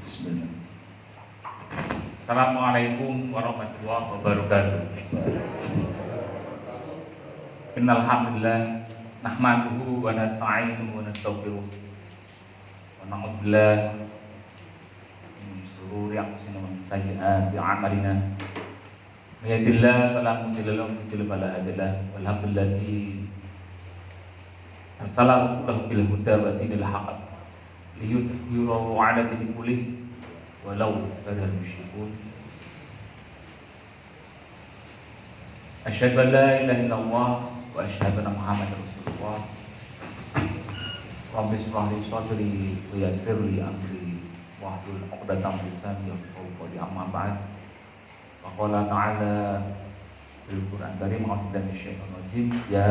Bismillah. Assalamualaikum warahmatullahi wabarakatuh. Innal hamdalillah nahmaduhu wa nasta'inuhu wa nastaghfiruh wa na'udzu billahi min shururi anfusina wa min sayyiati a'malina. May yahdihillahu fala mudilla lahu wa may yudlil fala hadiya lahu. Walhamdulillahi arsala rasulahu bil huda wa dinil haqq liyudhhirahu 'ala dini kullih walau karihal musyrikun. Asyhadu an la ilaha illallah wa asyhadu anna Muhammadar Rasulullah. Rabbi shrah li sadri wa yassir li amri wahlul 'uqdatam min lisani yafqahu qawli. Amma ba'd. Wa qala ta'ala fil Qur'an karim a'udzu billahi minasyaitonir rajim ya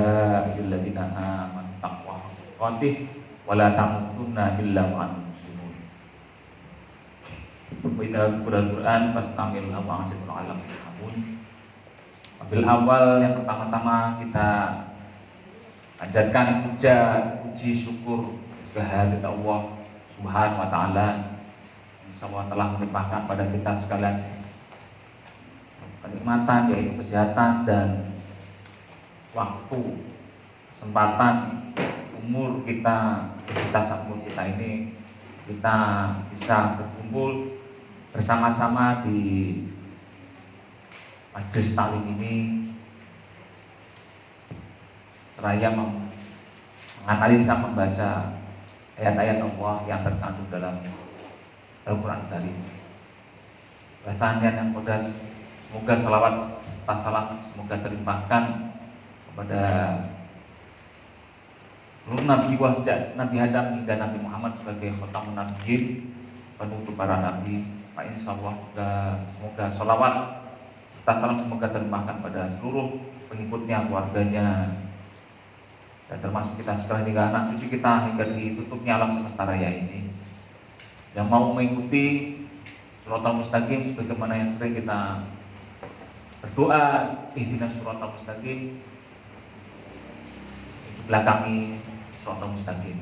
ayyuhalladzina amanu taqullaha haqqa tuqatih wa la tamutunna illa wa antum muslimun. Wa idza quri'al Qur'an fastami'u lahu wa ansitu la'allakum turhamun. Ambil awal yang pertama-tama kita ajarkan puji syukur kehadirat Allah Subhanahu wa taala yang Allah telah melimpahkan pada kita sekalian kenikmatan, yaitu kesehatan dan waktu, kesempatan, umur kita, sisa umur kita ini kita bisa berkumpul bersama-sama di majelis taklim ini seraya menganalisa, membaca ayat-ayat Allah yang terkandung dalam Al-Quran Karim. Pertanyaan yang mudah, semoga salawat serta salam semoga terlimpahkan kepada seluruh Nabi wahjat, Nabi Adam hingga Nabi Muhammad sebagai khatamun nabiyyin, penutup para nabi. Pak insyaallah juga semoga salawat serta salam semoga terlimpahkan pada seluruh pengikutnya, keluarganya, dan termasuk kita sekalian hingga anak cucu kita hingga ditutupnya alam semesta raya ini. Yang mau mengikuti Shiratal Mustaqim sebagaimana yang sering kita berdoa, ihdinas shiratal mustaqim, sebelah kami Shiratal Mustaqim,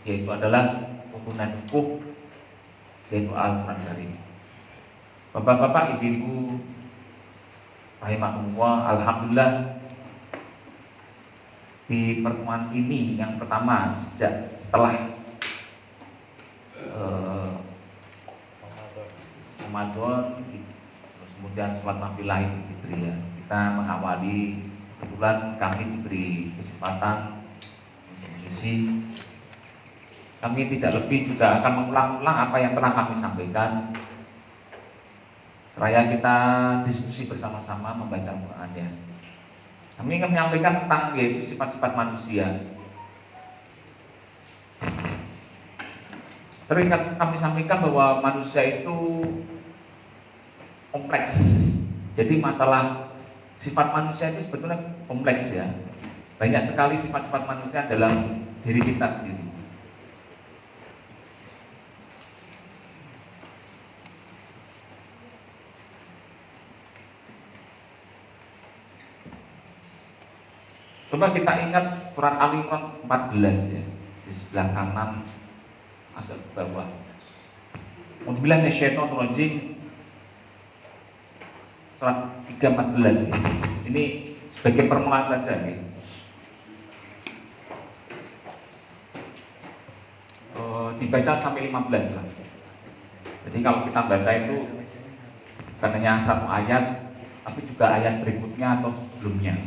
yaitu adalah tuntunan hukum, yaitu Al-Quran Karim. Bapak-bapak, ibu-ibu rahimakumullah, alhamdulillah di pertemuan ini yang pertama setelah Ramadan, terus kemudian sholat nafilah Idul Fitri ya, kita mengawali, kebetulan kami diberi kesempatan untuk mengisi. Kami tidak lebih juga akan mengulang-ulang apa yang telah kami sampaikan, seraya kita diskusi bersama-sama membaca Al-Quran ya. Kami ingin menyampaikan tentang yaitu sifat-sifat manusia. Sering kami sampaikan bahwa manusia itu kompleks. Jadi masalah sifat manusia itu sebetulnya kompleks ya. Banyak sekali sifat-sifat manusia dalam diri kita sendiri. Coba kita ingat surat Al-Imran 14 ya, di sebelah kanan agak ke bawah. A'udzubillahi minasyaitonir rajim, surat 3:14 ya. Ini sebagai permulaan saja ya. Dibaca sampai 15 lah. Jadi kalau kita baca itu bukan hanya satu ayat, tapi juga ayat berikutnya atau sebelumnya.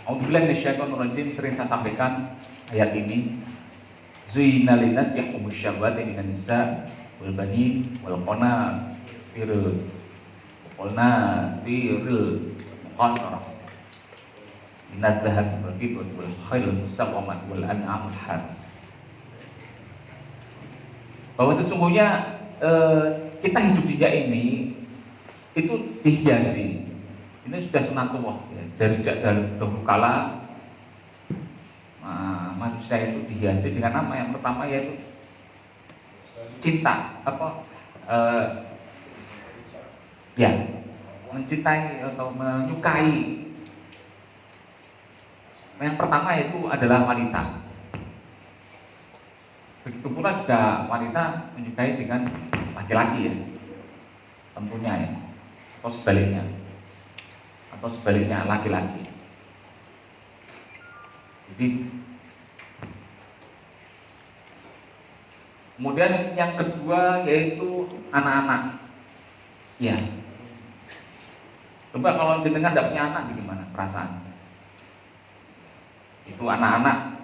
A'udzubillahi minasyaitonir rajim, sering saya sampaikan ayat ini. Zuyyina linnas yahubbu syahawati minan nisa wal banin wal qanatir muqantarah minadh dhahab wal fiddati wal khayl musawwamati wal an'amul harth. Bahwa sesungguhnya kita hidup di dunia ini itu dihiasi. Ini sudah sunatullah ya. Dari dahulu kala manusia itu dihiasi dengan nama yang pertama yaitu cinta, ya, mencintai atau menyukai. Yang pertama itu adalah wanita. Begitu pula juga wanita menyukai dengan laki-laki ya, tentunya ya, atau sebaliknya laki-laki. Jadi kemudian yang kedua yaitu anak-anak. Ya, coba kalau jenengan tidak punya anak, gimana perasaan? Itu anak-anak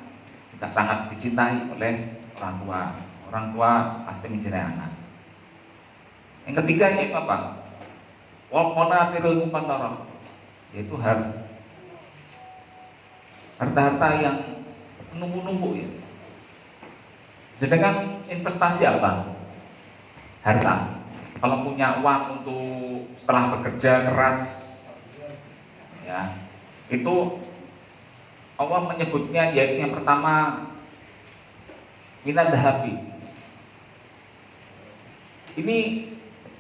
juga sangat dicintai oleh orang tua. Orang tua pasti mencintai anak. Yang ketiga yaitu apa? Waqanatirul muqantarah, yaitu harta-harta yang menumpuk-numpuk ya. Sedangkan investasi apa? Harta. Kalau punya uang untuk setelah bekerja keras, ya, itu Allah menyebutnya yaitu yang pertama minad dhahabi. Ini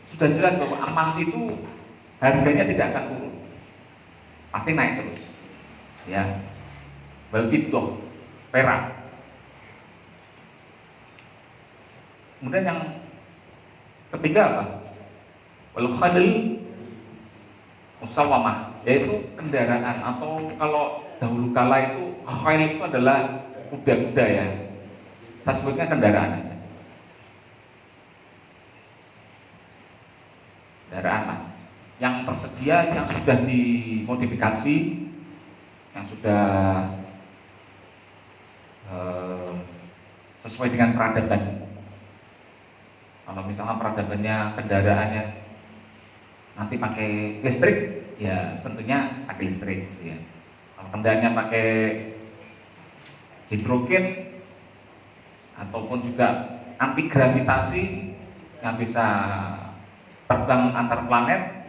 sudah jelas bahwa emas itu harganya tidak akan turun, pasti naik terus, ya. Wal fiddah, perak. Kemudian yang ketiga apa? Wal khadl musawwamah, yaitu kendaraan, atau kalau dahulu kala itu khail itu adalah kuda-kuda ya. Saya sebutnya kendaraan aja. Kendaraan lah yang tersedia, yang sudah dimodifikasi, yang sudah sesuai dengan peradaban. Kalau misalnya peradabannya kendaraannya nanti pakai listrik, ya tentunya pakai listrik gitu ya. Kalau kendaraannya pakai hidrogen ataupun juga anti gravitasi yang bisa terbang antar planet,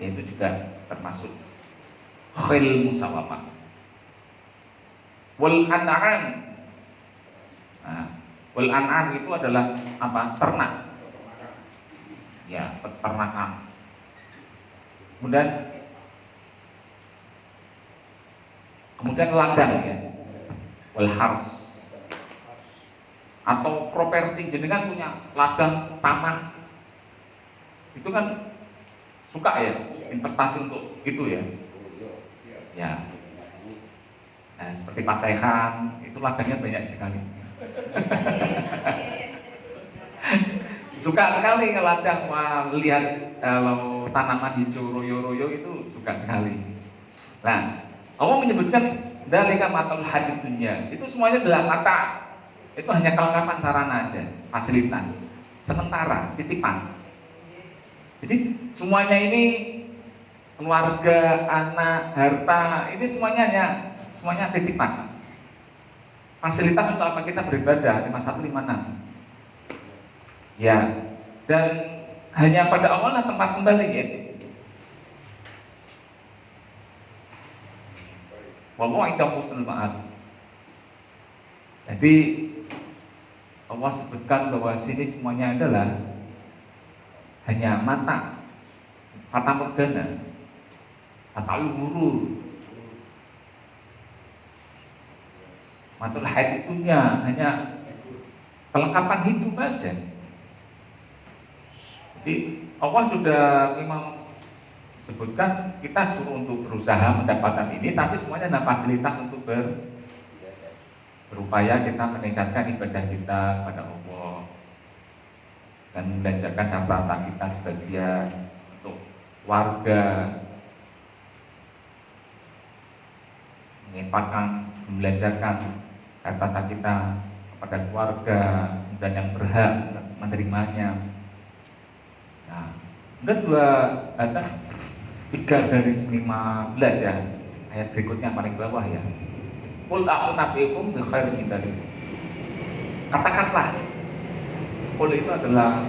ya itu juga termasuk khil musawwamah. Wal an'am. Nah, wal an'am itu adalah apa? Ternak. Ya, peternakan. Kemudian ladang ya. Wal hars. Atau properti, jenengan punya ladang tanah. Itu kan suka ya investasi untuk itu ya. Ya. Nah, seperti Pak Saihan, itu ladangnya banyak sekali. Suka sekali ke ladang, lihat kalau tanaman hijau royo-royo itu suka sekali. Nah, Allah menyebutkan dalika matal hadid dunya. Itu semuanya adalah mata. Itu hanya kelengkapan sarana aja, fasilitas sementara, titipan. Jadi semuanya ini, keluarga, anak, harta, ini semuanya titipan. Fasilitas untuk apa kita beribadah 5156. Ya, dan hanya pada Allah lah tempat kembali ya. Wallahu indahu husnul ma'ab. Jadi Allah sebutkan bahwa sini semuanya adalah hanya mata, fata morgana, atau hurur. Matul haid itunya hanya kelengkapan hidup aja. Jadi Allah sudah memang sebutkan kita suruh untuk berusaha mendapatkan ini, tapi semuanya ada fasilitas untuk berupaya kita meningkatkan ibadah kita pada Allah dan membelanjakan harta-harta kita sebagian untuk warga, menginfakkan, membelanjakan harta kita kepada keluarga dan yang berhak menerimanya. Nah, kemudian 3 dari 15 ya, ayat berikutnya paling bawah ya. Qul a'unabbiukum bi khairin min dzalik. Katakanlah, qul itu adalah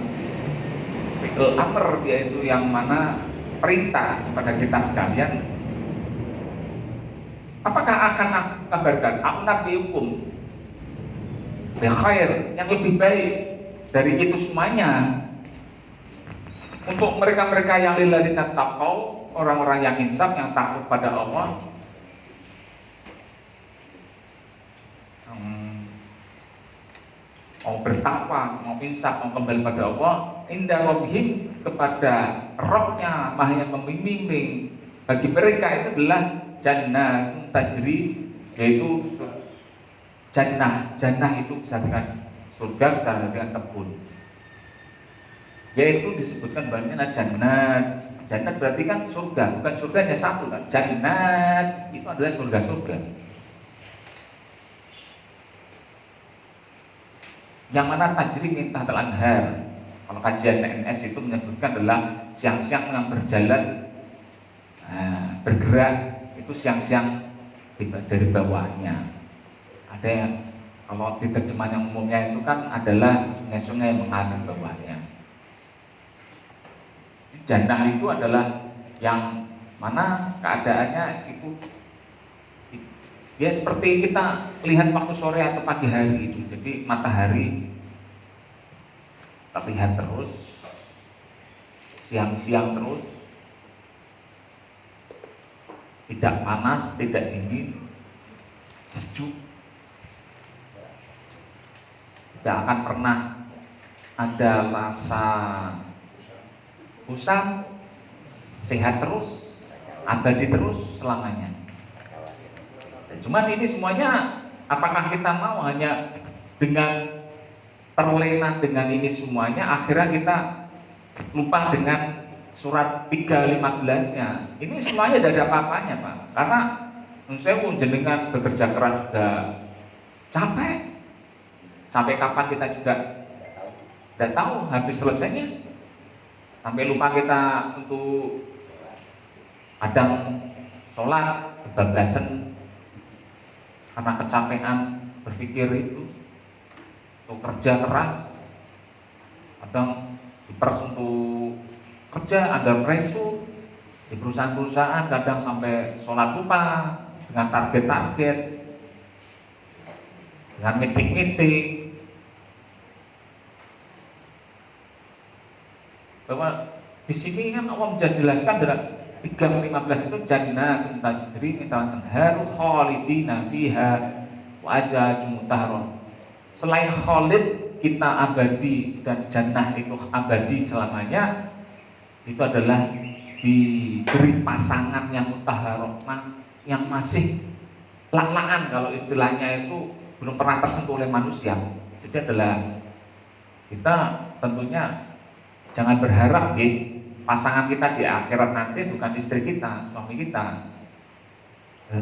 fi'il amr, yaitu yang mana perintah kepada kita sekalian. Apakah akan aku kabarkan a'unabbiukum bi khair, yang lebih baik dari itu semuanya untuk mereka-mereka yang lilladzina taqau, orang-orang yang hisab, yang takut pada Allah. mau bertakwa, mau insaf, mau kembali pada Allah, indah rabbihim, kepada Rabbnya Maha yang membimbing, bagi mereka itu adalah jannah tajri, yaitu jannah itu bisa dengan surga, bisa dengan kebun, yaitu disebutkan banyak jannat berarti kan surga, bukan surga hanya satu kan, jannat itu adalah surga-surga yang mana tajri min tahtal anhar. Kalau kajian NS itu menyebutkan adalah siang-siang yang berjalan, bergerak itu siang-siang dari bawahnya. Ada yang kalau di terjemahan yang umumnya itu kan adalah sungai-sungai yang mengalir bawahnya. Jannah itu adalah yang mana keadaannya itu ya seperti kita lihat waktu sore atau pagi hari itu. Jadi matahari terlihat terus, siang-siang terus, tidak panas, tidak dingin, sejuk, tidak akan pernah ada rasa bosan, sehat terus, abadi terus selamanya. Cuman ini semuanya, apakah kita mau hanya dengan terlena dengan ini semuanya, akhirnya kita lupa dengan surat 3:15-nya. Ini semuanya tidak ada apa-apanya, Pak. Karena saya pun jenengan bekerja keras juga capek. Sampai kapan kita juga tidak tahu habis selesainya. Sampai lupa kita untuk kadang sholat kebablasan karena kecapean berpikir itu, untuk kerja keras, kadang diperas untuk kerja, ada pressure di perusahaan-perusahaan, kadang sampai sholat lupa dengan target-target, dengan meeting-meeting. Bahwa di sini kan Allah menjelaskan dalam 3:15 itu jannatun tajri min tahtiha al-anharu khalidina fiha wa azwajun mutahharah. Selain khalid, kita abadi, dan jannah itu abadi selamanya, itu adalah diberi pasangan yang mutahharah, yang masih lak-lakan, kalau istilahnya itu belum pernah tersentuh oleh manusia. Jadi adalah kita tentunya jangan berharap pasangan kita di akhirat nanti bukan istri kita, suami kita.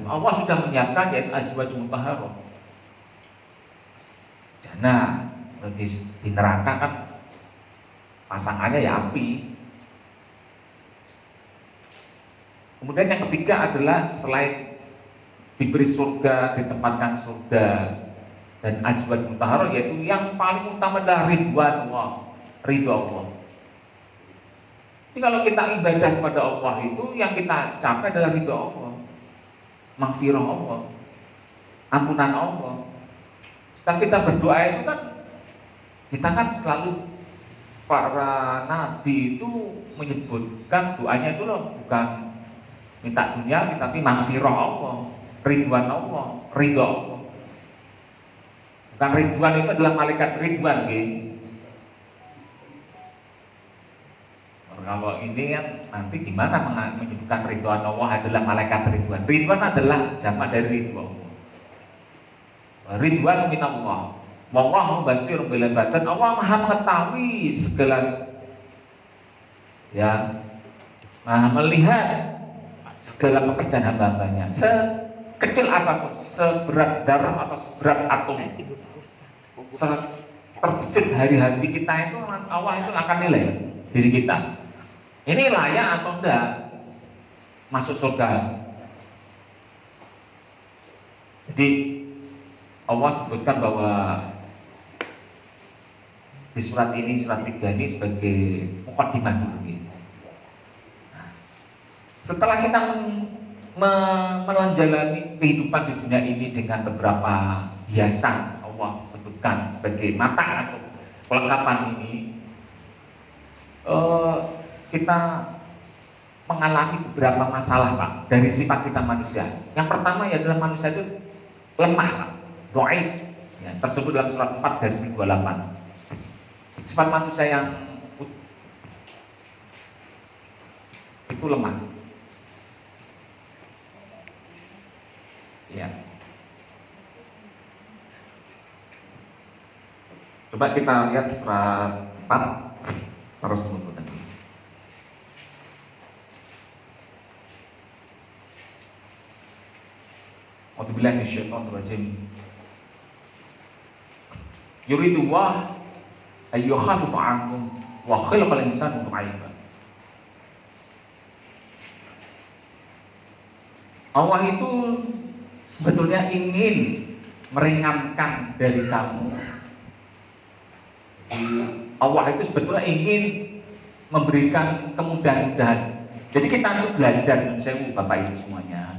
Allah sudah menyiapkan, yaitu azwajun mutahharah. Jannah, di neraka kan pasangannya ya api. Kemudian yang ketiga adalah selain diberi surga, ditempatkan surga dan azwaj mutahharah, yaitu yang paling utama adalah ridwan Allah, ridho Allah. Jadi kalau kita ibadah kepada Allah itu yang kita capai adalah ridho Allah, maghfirah Allah, ampunan Allah. Setelah kita berdoa itu kan, kita kan selalu, para nabi itu menyebutkan doanya itu loh, bukan minta dunia tapi maghfirah Allah, ridwan Allah, ridho Allah. Bukan ridwan itu adalah malaikat ridwan Kalau ini kan nanti gimana menyebutkan ridwan Allah adalah malaikat ridwan. Ridwan adalah jamak dari ridwan. Ridwan min Allah. Wallahu basirun bil ibad. Allah Maha mengetahui segala, ya, Maha melihat segala pekerjaan hamba-hambanya. Sekecil apapun, seberat darah atau seberat atom, terbesit hari hati kita itu, Allah itu akan nilai diri kita. Ini layak atau enggak masuk surga. Jadi Allah sebutkan bahwa di surat ini, surat 3 ini sebagai muqaddimah dulu. Nah, setelah kita menjalani kehidupan di dunia ini dengan beberapa hiasan Allah sebutkan sebagai mata atau kelengkapan ini, kita mengalami beberapa masalah, Pak, dari sifat kita manusia. Yang pertama ya adalah manusia itu lemah, Pak, dhaif, Ya, tersebut dalam surat 4 garis 28. Sifat manusia yang itu lemah. Ya. Coba kita lihat surat 4 terus menurut tadi. A'udzubillahi minasyaitonir rajim. Yuridullah ayyukhaffifa 'ankum wa khalaqal insana dha'ifa. Allah itu sebetulnya ingin meringankan dari kamu. Allah itu sebetulnya ingin memberikan kemudahan. Jadi kita itu belajar, saya Bapak Ibu semuanya,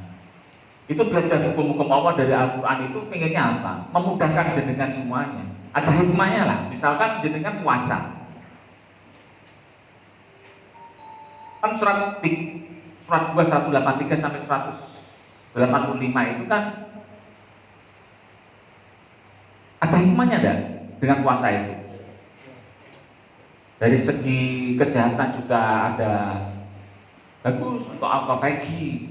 itu belajar hukum-hukum Allah dari Al-Quran itu pengennya apa? Memudahkan jenengan semuanya. Ada hikmahnya lah. Misalkan jenengan puasa, kan surat 2 183 sampai 185 itu kan ada hikmahnya ada dengan puasa itu. Dari segi kesehatan juga ada bagus untuk al-faqih,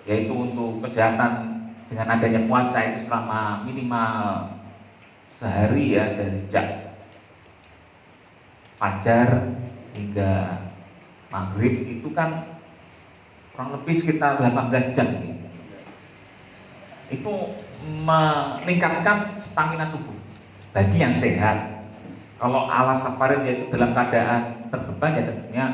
yaitu untuk kesehatan dengan adanya puasa itu selama minimal sehari ya, dari sejak fajar hingga maghrib itu kan kurang lebih sekitar 18 jam gitu. Itu meningkatkan stamina tubuh bagi yang sehat. Kalau ala safarin yaitu dalam keadaan terbeban ya tentunya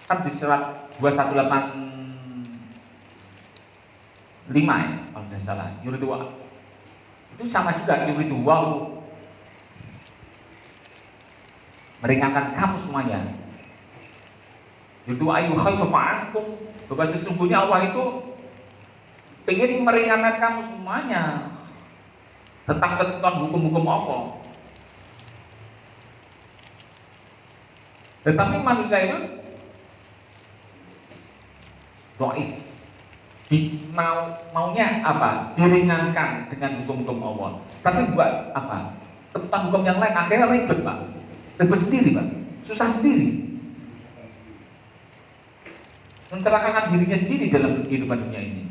kan di surat 2185 ya kalau tidak salah, yuridu itu sama juga, yuridu wa meringankan kamu semuanya. Yuridu ayu khaifa ankum, bahwa sesungguhnya Allah itu ingin meringankan kamu semuanya tentang ketentuan hukum-hukum Allah. Tetapi manusia itu dhaif, maunya apa? Diringankan dengan hukum-hukum Allah. Tapi buat apa? Tentang hukum yang lain akhirnya ribet Pak. Ribet sendiri Pak. Susah sendiri. Mencelakakan dirinya sendiri dalam kehidupan dunia ini.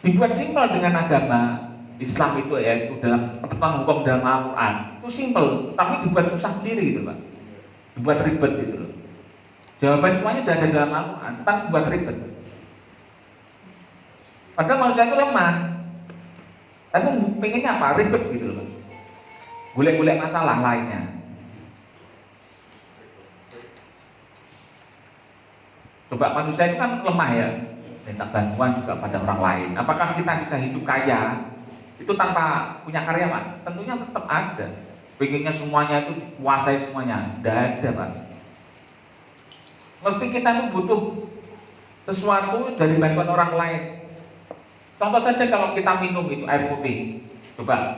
Dibuat simpel dengan agama Islam itu ya, itu dalam ketentuan hukum dalam Al-Quran itu simpel, tapi dibuat susah sendiri gitu Pak. Dibuat ribet gitu loh. Jawaban semuanya sudah ada dalam Al-Quran, tapi buat ribet. Padahal manusia itu lemah, tapi pengennya apa? Ribet gitu loh. Golek-golek masalah lainnya. Coba manusia itu kan lemah ya, minta bantuan juga pada orang lain. Apakah kita bisa hidup kaya itu tanpa punya karya Pak? Tentunya tetap ada. Pengennya semuanya itu dikuasai semuanya, tidak ada Pak. Mesti kita itu butuh sesuatu dari bantuan orang lain. Contoh saja kalau kita minum itu air putih, coba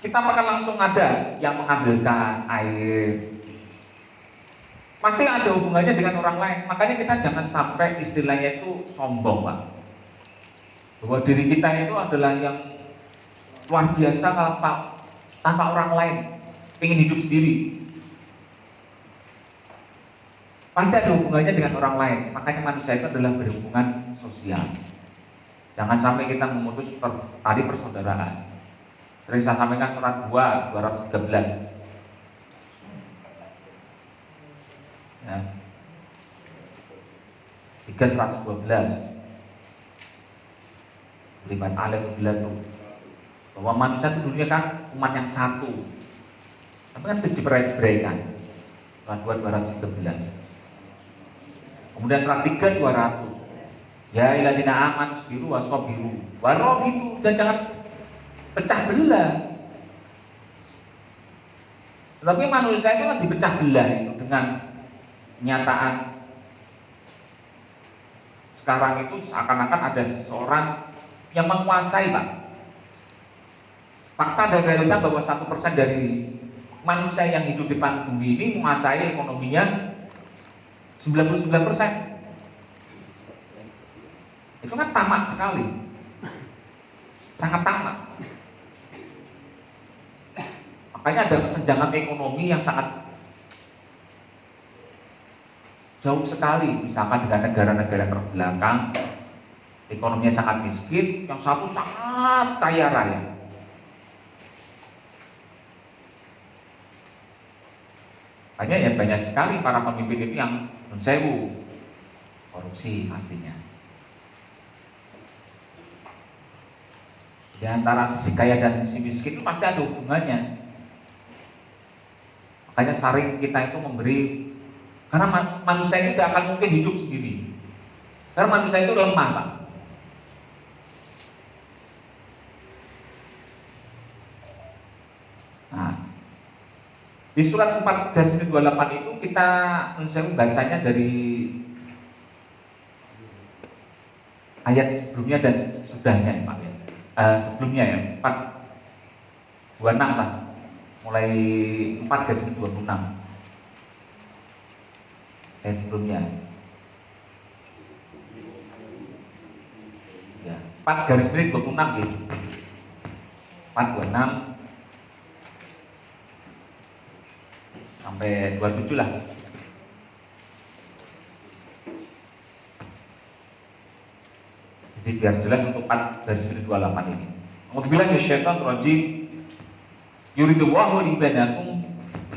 kita akan langsung ada yang mengambilkan air. Pasti ada hubungannya dengan orang lain. Makanya kita jangan sampai istilahnya itu sombong Pak, bahwa diri kita itu adalah yang luar biasa tanpa orang lain, ingin hidup sendiri. Pasti ada hubungannya dengan orang lain. Makanya manusia itu adalah berhubungan sosial. Jangan sampai kita memutus tali persaudaraan. Sering saya sampaikan surat 2 213 ya. 312 libat alif itu bahwa manusia itu dulunya kan umat yang satu, tapi kan diberai-beraikan. Surat 2 213. Kemudian surat 3 200 ya iladina aman biru wasobiru warobitu, jangan pecah belah. Tetapi manusia itu kan dipecah belah itu dengan kenyataan sekarang itu seakan-akan ada seseorang yang menguasai Pak. Fakta dan realita bahwa 1% dari manusia yang hidup di planet bumi ini menguasai ekonominya 99%. Itu kan tamak sekali, sangat tamak. Makanya ada kesenjangan ekonomi yang sangat jauh sekali, misalkan dengan negara-negara terbelakang, ekonominya sangat miskin, yang satu sangat kaya raya. Banyak sekali para pemimpin itu yang non-sewu, korupsi pastinya. Di antara si kaya dan si miskin itu pasti ada hubungannya. Makanya saring kita itu memberi, karena manusia itu tidak akan mungkin hidup sendiri. Karena manusia itu lemah, Pak. Nah, di surat 4 dari 28 itu kita bacanya dari ayat sebelumnya dan sesudahnya, Pak. Sebelumnya ya, 4:26 lah. Mulai 4 garis 26 ayat sebelumnya ya, 4 garis 26 gitu, 4:26 sampai 27 lah. Jadi biar jelas untuk 4 garis 28 ini. Alhamdulillah minasyaitonir rajim. Yuridullahu libanakum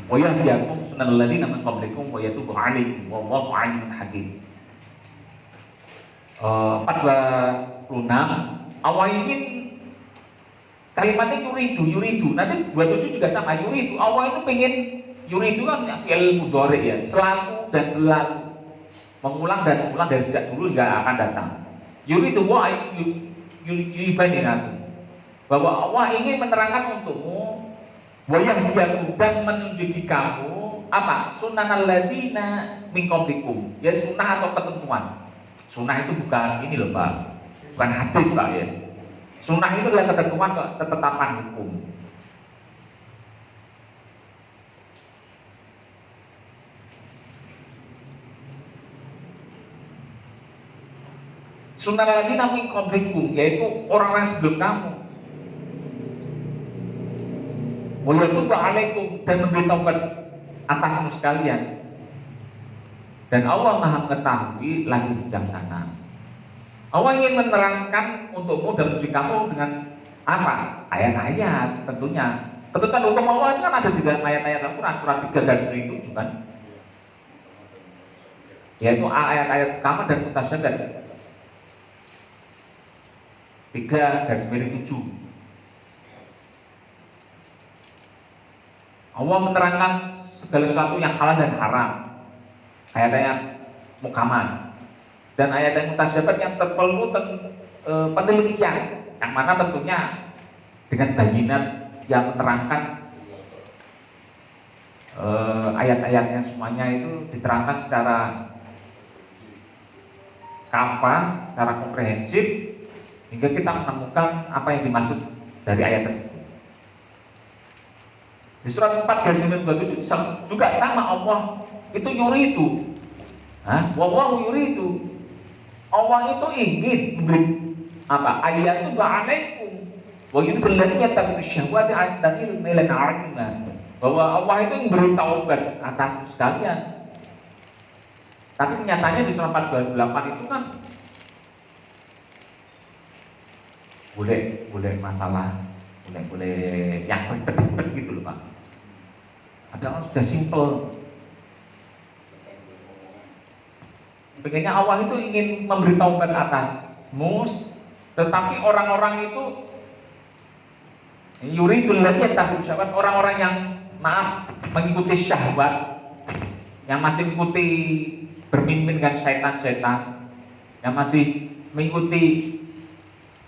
wa yahdiyakum sunnal ladzina min qablikum wa yatubu 'alaikum wallahu 'alimun hakim. 4:26 awal ingin kalimatnya yuridu nanti 27 juga sama. Yuridu awal itu pengen, yuridu kan fi'il mudhari ya, selalu dan selalu, mengulang dan mengulang dari sejak dulu hingga akan datang. Yuridu wa yubayyinakum, bahwa Allah ingin menerangkan untukmu, wayahdiyakum, dan menunjuki kamu apa? Sunnanal ladzina min qablikum, ya sunnah atau ketentuan. Sunnah itu bukan ini loh Pak, bukan hadis Pak ya. Sunnah itu adalah ketentuan, ketetapan hukum. Sunnah ladzina min qablikum, yaitu orang-orang sebelum kamu. Wayatubu 'alaikum, dan memberi taubat atasmu sekalian. Dan Allah Maha mengetahui lagi bijaksana. Allah ingin menerangkan untukmu dan menunjuk kamu dengan apa? Ayat-ayat tentunya. Ketentuan hukum Allah itu kan ada di dalam ayat-ayat Al-Quran, surat 3 garis 7 kan? Yaitu ayat-ayat Kamar dan Mutasyabihat 3 garis 7. Allah menerangkan segala sesuatu yang halal dan haram, ayat-ayat muhkamat, dan ayat-ayat mutasyabihat yang perlu penelitian, yang mana tentunya dengan bayinat yang menerangkan ayat-ayatnya semuanya itu diterangkan secara kafah, secara komprehensif, hingga kita menemukan apa yang dimaksud dari ayat tersebut. Di surat 4 garis 27 juga sama, Allah itu yuridu, wallahu yuridu, Allah itu ingin memberi apa? Ayat itu ba'alaikum wa yudhil ladina yattaquna syahwati an tamil mailan 'azima, bahwa Allah itu yang memberi taubat atasmu sekalian. Tapi kenyataannya di surat 4:28 itu kan boleh masalah, boleh yang ribet-ribet gitu loh Pak. Padahal sudah simple. Begini Allah itu ingin memberi taubat atasmu, tetapi orang-orang itu yuridul ladzina yattaquna syahwat, orang-orang yang mengikuti syahwat, yang masih mengikuti bermimpin dengan setan-setan, yang masih mengikuti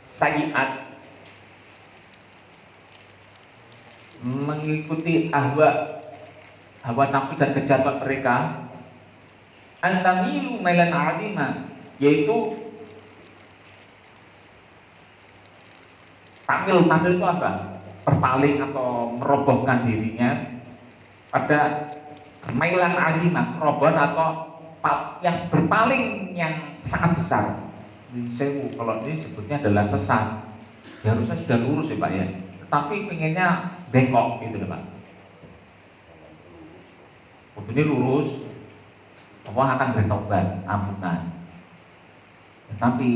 sayiat, mengikuti hawa nafsu dan kejahatan mereka, antamilu mailan 'azima, yaitu tampil itu apa? Berpaling atau merobohkan dirinya pada mailan 'azima, perobohan atau yang berpaling yang sangat besar. sewu, kalau ini sebutnya adalah sesat. Ya harusnya sudah lurus ya Pak ya, tapi pengennya bengkok gitu loh Pak. Ini lurus, Allah akan bertobat, ampunan. Tetapi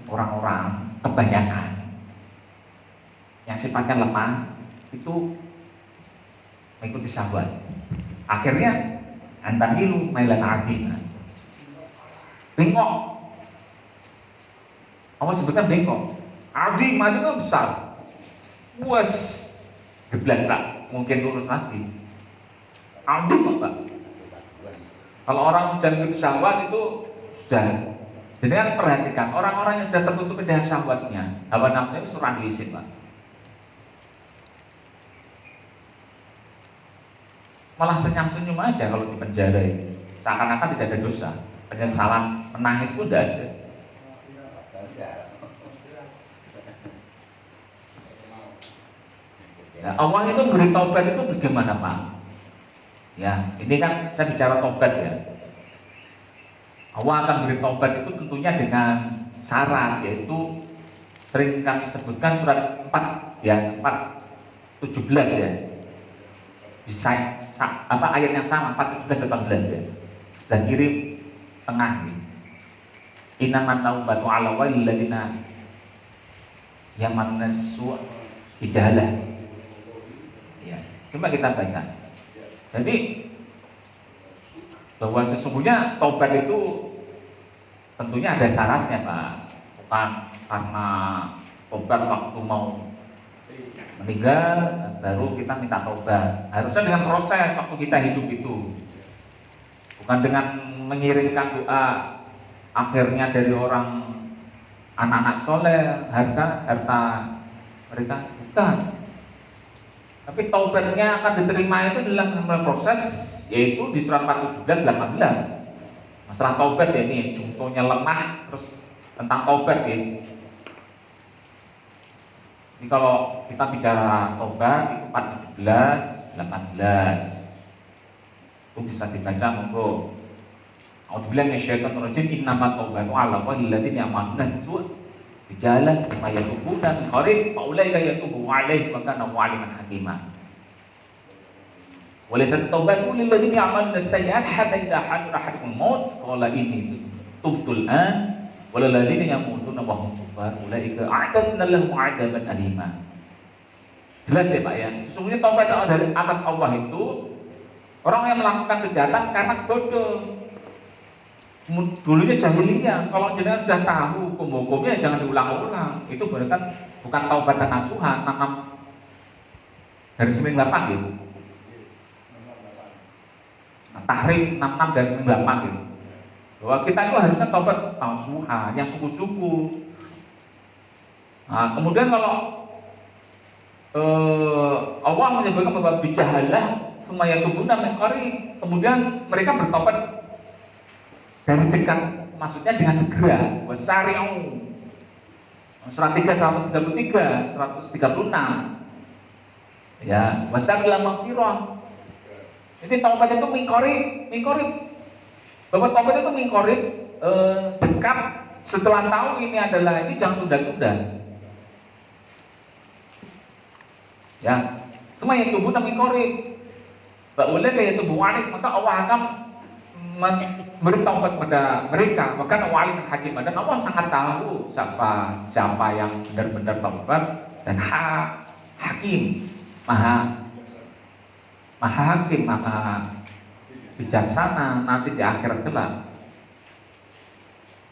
orang-orang kebanyakan yang sifatnya lemah itu mengikuti syahwat. Akhirnya antamilu mailan adina. Bengkok. Allah sebutnya bengkok. Adi majunya besar. Wes geblas tak mungkin lurus nanti. Adi Pak. Kalau orang sudah mengikuti syahwat itu sudah. Jadi kan perhatikan orang-orang yang sudah tertutup dengan syahwatnya, hawa nafsu itu surah diisin Pak. Malah senyum-senyum aja kalau di penjara itu, seakan-akan tidak ada dosa, penyesalan, menangis pun tidak ada. Ya, Allah itu beri taubat itu bagaimana Pak? Ya, ini kan saya bicara taubat ya. Allah akan beri taubat itu tentunya dengan syarat, yaitu sering kami sebutkan surat 4 ya, 4:17 ya. Di ayat yang sama 4:17-18 ya. Sebelah kiri tengah ya. Innaman taubatu 'ala walladzina yamannasu bijahalah. Ya, coba kita baca. Jadi bahwa sesungguhnya taubat itu tentunya ada syaratnya Pak, bukan karena taubat waktu mau meninggal baru kita minta taubat. Harusnya dengan proses waktu kita hidup itu, bukan dengan mengirimkan doa akhirnya dari orang anak-anak soleh, harta mereka, bukan. Tapi taubatnya akan diterima itu dalam proses, yaitu di surat 4:17-18. Masalah taubat ya ini, contohnya lemah, terus tentang taubat ya. Ini kalau kita bicara taubat itu 4:17-18. Itu bisa dibaca monggo. A'udzubillahi minasyaitonir rajim. Innamat taubatu 'ala alladziina yamannasu bijalah tsumma yatubuna min qarib fa ulaika yatubu 'alaihim wa kana Allahu 'aliman hakima. Walaysa taubatu lil ladzina ya'maluna as-sayyi'at hatta idza hadara ahaduhumul maut qala inni tubtu al-an wal ladzina yamutuna wa hum kuffar ulaika a'tadna lahum 'adaban alima. Jelas ya Pak ya, sesungguhnya taubat dari atas Allah itu orang yang melakukan kejahatan karena bodoh. Dulunya jahiliyah, kalau jenengan sudah tahu hukum-hukumnya jangan diulang-ulang. Itu berarti kan bukan taubat dan nasuhan, dari 98 gitu. Tahrim 66 dari 98 gitu. Bahwa kita itu harusnya taubat nasuhan, yang suku-suku. Nah, kemudian kalau Allah menyebutkan bahwa bijahalah semuanya tubuhnya min qarib, kemudian mereka bertobat dari dekat, maksudnya dengan segera. Wasari'u surat 3 133 136 ya, wasari'u maghfirah. Jadi taubat itu mingkorib bahwa taubat itu mingkorib dekat, setelah tahu ini adalah ini jangan tunda-tunda ya. Semua yang tubuh namanya mingkorib ba'ulai kayak tubuh walik, maka Allah akan memberi taubat kepada mereka, maka wali hakim, dan Allah sangat tahu siapa yang benar-benar taubat dan hakim, maha hakim, maha bijaksana nanti di akhirat kelak.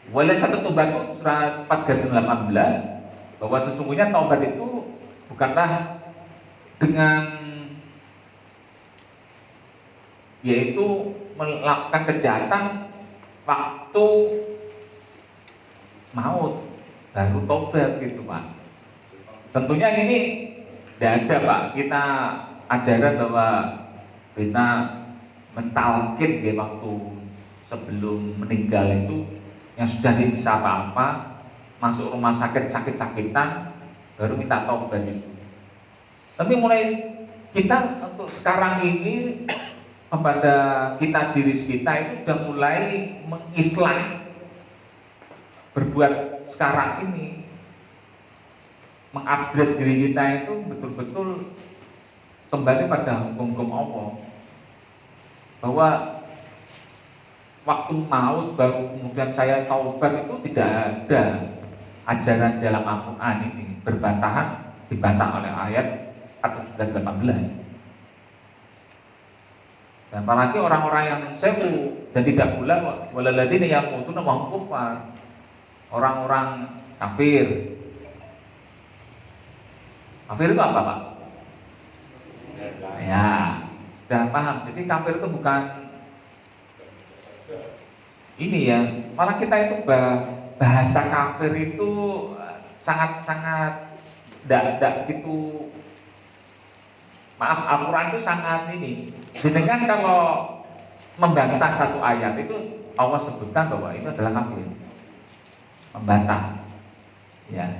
Walai satu taubat surat 4:18 bahwa sesungguhnya taubat itu bukanlah dengan yaitu melakukan kejahatan waktu maut baru tobat gitu Pak. Tentunya ini tidak ada Pak, kita ajaran bahwa kita mentalkin ya waktu sebelum meninggal itu yang sudah tidak bisa apa-apa masuk rumah sakit sakit-sakitan baru minta tobat itu. Tapi mulai kita untuk sekarang ini kepada kita diri kita itu sudah mulai mengislah berbuat sekarang ini, mengupgrade diri kita itu betul-betul kembali pada hukum-hukum Allah, bahwa waktu maut baru kemudian saya taubat, itu tidak ada ajaran dalam Al-Quran ini. Dibantah oleh ayat 17-18. Dan apalagi orang-orang yang sewu dan tidak pula waladina yamutuna wa hum kuffar, orang-orang kafir. Kafir itu apa, Pak? Ya, sudah paham. Jadi kafir itu bukan ini ya. Malah kita itu bahasa kafir itu sangat-sangat tidak gitu. Maaf, Al-Quran itu sangat ini. Jadi kan kalau membantah satu ayat itu Allah sebutkan bahwa itu adalah kafir. Membantah. Ya.